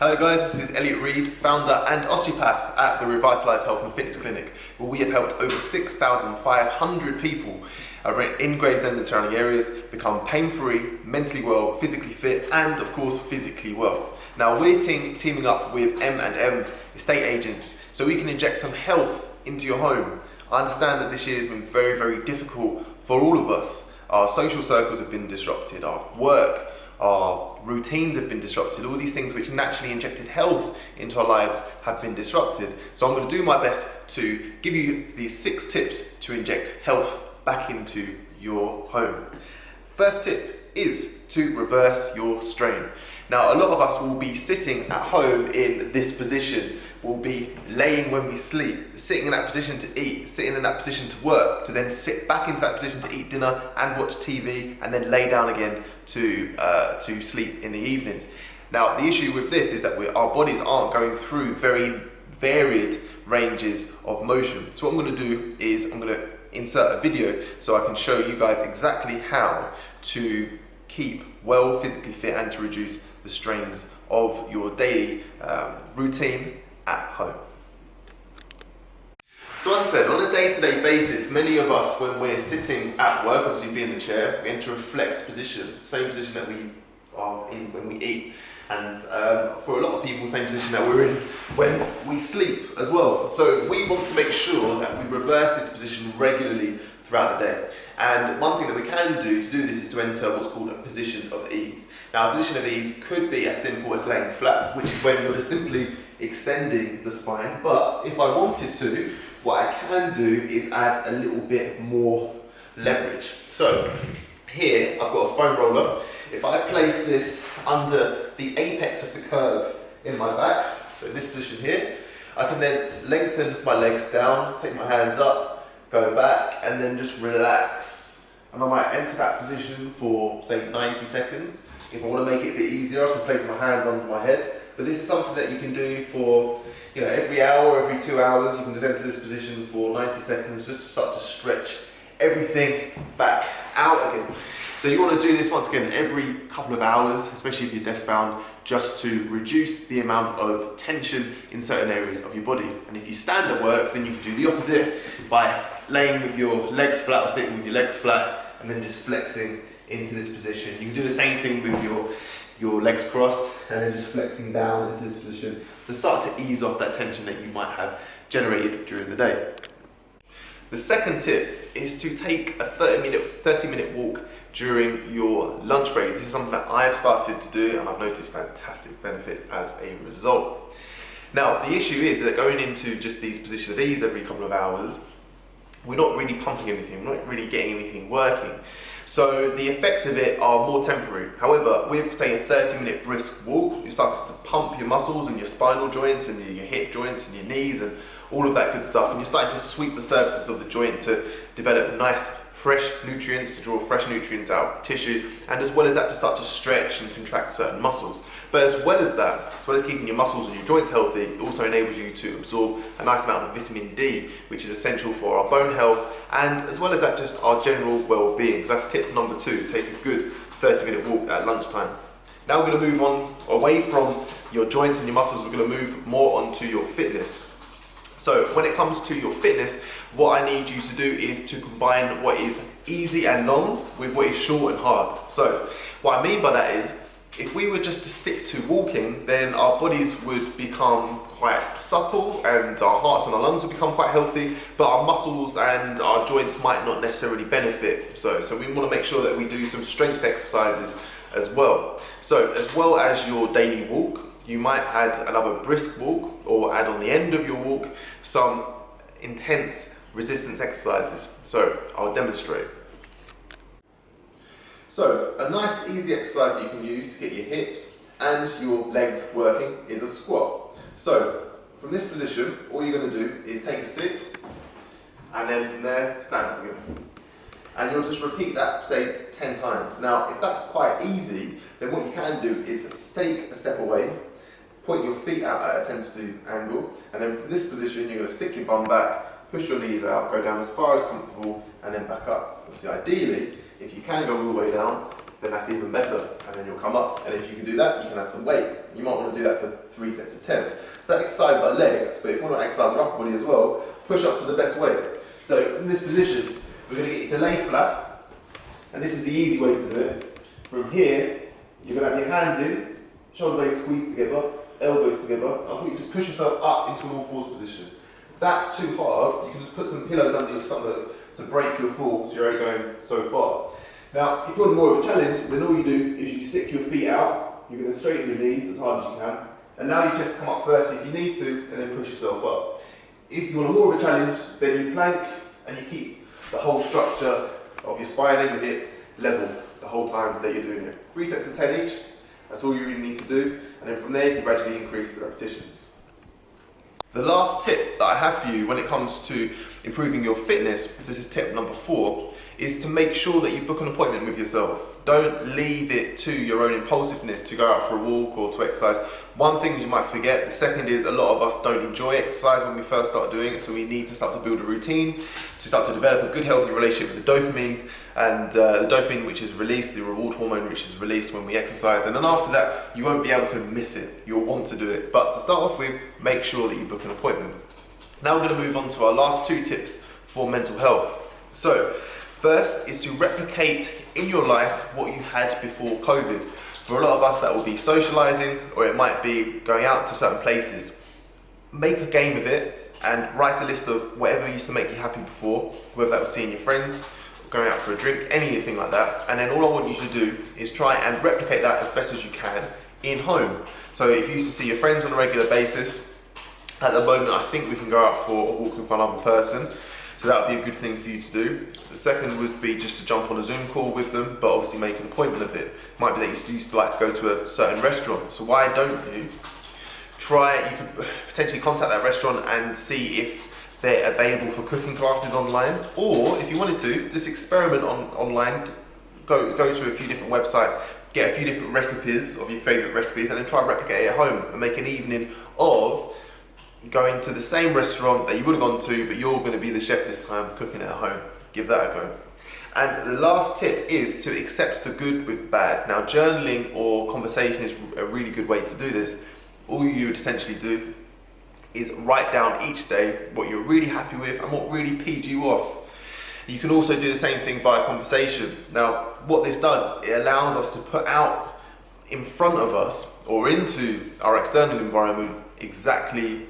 Hello guys, this is Elliott Reid, founder and osteopath at the Revitalize Clinic, where we have helped over 6,500 people in Gravesend and surrounding areas become pain-free, mentally well, physically fit, and of course physically well. Now we're teaming up with M&M Estate Agents so we can inject some health into your home. I understand that this year has been very, very difficult for all of us. Our social circles have been disrupted, our work, our routines have been disrupted, all these things which naturally injected health into our lives have been disrupted. So I'm going to do my best to give you these 6 tips to inject health back into your home. First tip is to reverse your strain. Now a lot of us will be sitting at home in this position, we'll be laying when we sleep, sitting in that position to eat, sitting in that position to work, to then sit back into that position to eat dinner and watch TV, and then lay down again to sleep in the evenings. Now the issue with this is that our bodies aren't going through very varied ranges of motion. So what I'm going to do is I'm going to insert a video so I can show you guys exactly how to keep well physically fit and to reduce the strains of your daily routine at home. So as I said, on a day-to-day basis, many of us, when we're sitting at work, obviously be in the chair, we enter a flex position, same position that we are in when we eat, and for a lot of people, same position that we're in when we sleep as well. So we want to make sure that we reverse this position regularly throughout the day. And one thing that we can do to do this is to enter what's called a position of ease. Now a position of ease could be as simple as laying flat, which is when you're just simply extending the spine, but if I wanted to, what I can do is add a little bit more leverage. So here I've got a foam roller. If I place this under the apex of the curve in my back, so in this position here, I can then lengthen my legs down, take my hands up, go back, and then just relax. And I might enter that position for say 90 seconds. If I want to make it a bit easier, I can place my hands under my head. But this is something that you can do for, every hour, every 2 hours. You can just enter this position for 90 seconds just to start to stretch everything back out again. So you want to do this once again every couple of hours, especially if you're desk bound, just to reduce the amount of tension in certain areas of your body. And if you stand at work, then you can do the opposite by laying with your legs flat or sitting with your legs flat and then just flexing into this position. You can do the same thing with your legs crossed and then just flexing down into this position to start to ease off that tension that you might have generated during the day. The second tip is to take a 30-minute walk during your lunch break. This is something that I've started to do and I've noticed fantastic benefits as a result. Now the issue is that going into just these positions of ease every couple of hours, we're not really pumping anything, we're not really getting anything working. So the effects of it are more temporary. However, with say a 30-minute brisk walk, you start to pump your muscles and your spinal joints and your hip joints and your knees and all of that good stuff. And you're starting to sweep the surfaces of the joint to develop nice, fresh nutrients, to draw fresh nutrients out of tissue. And as well as that, to start to stretch and contract certain muscles. But as well as keeping your muscles and your joints healthy, it also enables you to absorb a nice amount of vitamin D, which is essential for our bone health, and as well as that, just our general well-being. So that's tip number 2, take a good 30-minute walk at lunchtime. Now we're going to move on away from your joints and your muscles, we're going to move more onto your fitness. So when it comes to your fitness, what I need you to do is to combine what is easy and long with what is short and hard. So what I mean by that is, if we were just to stick to walking, then our bodies would become quite supple and our hearts and our lungs would become quite healthy, but our muscles and our joints might not necessarily benefit. So we want to make sure that we do some strength exercises as well. So as well as your daily walk, you might add another brisk walk or add on the end of your walk some intense resistance exercises. So I'll demonstrate. So a nice easy exercise that you can use to get your hips and your legs working is a squat. So from this position, all you're going to do is take a sit and then from there stand up again. And you'll just repeat that, say 10 times. Now if that's quite easy, then what you can do is take a step away, point your feet out at a 10 to 2 angle, and then from this position you're going to stick your bum back, push your knees out, go down as far as comfortable and then back up. Obviously ideally, if you can go all the way down, then that's even better. And then you'll come up, and if you can do that, you can add some weight. You might want to do that for 3 sets of 10. That exercises our legs, but if you want to exercise your upper body as well, push-ups are the best way. So from this position, we're going to get you to lay flat, and this is the easy way to do it. From here, you're going to have your hands in, shoulder blades squeezed together, elbows together. I want you to push yourself up into an all fours position. If that's too hard, you can just put some pillows under your stomach to break your fall, so you're only going so far. Now, if you want more of a challenge, then all you do is you stick your feet out, you're going to straighten your knees as hard as you can, allow your chest to come up first if you need to, and then push yourself up. If you want more of a challenge, then you plank and you keep the whole structure of your spine and your hips level the whole time that you're doing it. 3 sets of 10 each, that's all you really need to do, and then from there you gradually increase the repetitions. The last tip that I have for you when it comes to improving your fitness, this is tip number 4, is to make sure that you book an appointment with yourself. Don't leave it to your own impulsiveness to go out for a walk or to exercise. One thing you might forget, the second is a lot of us don't enjoy exercise when we first start doing it, so we need to start to build a routine, to start to develop a good healthy relationship with the dopamine, and the dopamine which is released, the reward hormone which is released when we exercise, and then after that you won't be able to miss it, you'll want to do it. But to start off with, make sure that you book an appointment. Now we're going to move on to our last 2 tips for mental health. So, first is to replicate in your life what you had before COVID. For a lot of us that will be socializing, or it might be going out to certain places. Make a game of it and write a list of whatever used to make you happy before, whether that was seeing your friends, going out for a drink, anything like that. And then all I want you to do is try and replicate that as best as you can in home. So if you used to see your friends on a regular basis, at the moment I think we can go out for a walk with one other person. So that would be a good thing for you to do. The second would be just to jump on a Zoom call with them, but obviously make an appointment of it. Might be that you used to like to go to a certain restaurant, so why don't you try, you could potentially contact that restaurant and see if they're available for cooking classes online, or if you wanted to, just experiment online, go to a few different websites, get a few different recipes of your favourite recipes, and then try and replicate it at home and make an evening of going to the same restaurant that you would have gone to, but you're going to be the chef this time, cooking it at home. Give that a go. And the last tip is to accept the good with bad. Now, journaling or conversation is a really good way to do this. All you would essentially do is write down each day what you're really happy with and what really peed you off. You can also do the same thing via conversation. Now, what this does is it allows us to put out in front of us or into our external environment exactly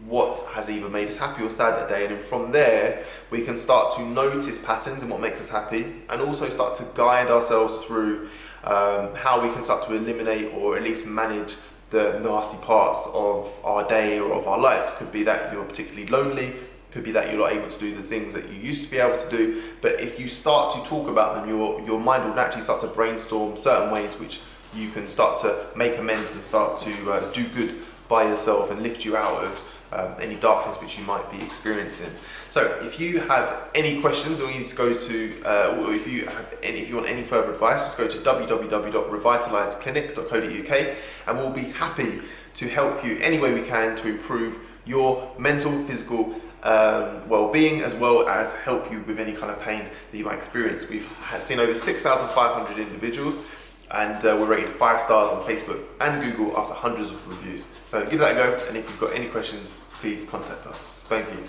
what has either made us happy or sad that day, and then from there we can start to notice patterns in what makes us happy, and also start to guide ourselves through how we can start to eliminate or at least manage the nasty parts of our day or of our lives. It could be that you're particularly lonely, could be that you're not able to do the things that you used to be able to do, but if you start to talk about them, your mind will naturally start to brainstorm certain ways which you can start to make amends and start to do good by yourself and lift you out of any darkness which you might be experiencing. So if you have any questions, or you need to go to, or if you want any further advice, just go to www.revitalizeclinic.co.uk, and we'll be happy to help you any way we can to improve your mental, physical well-being, as well as help you with any kind of pain that you might experience. We've seen over 6,500 individuals, and we're rated 5 stars on Facebook and Google after hundreds of reviews. So give that a go, and if you've got any questions, please contact us. Thank you.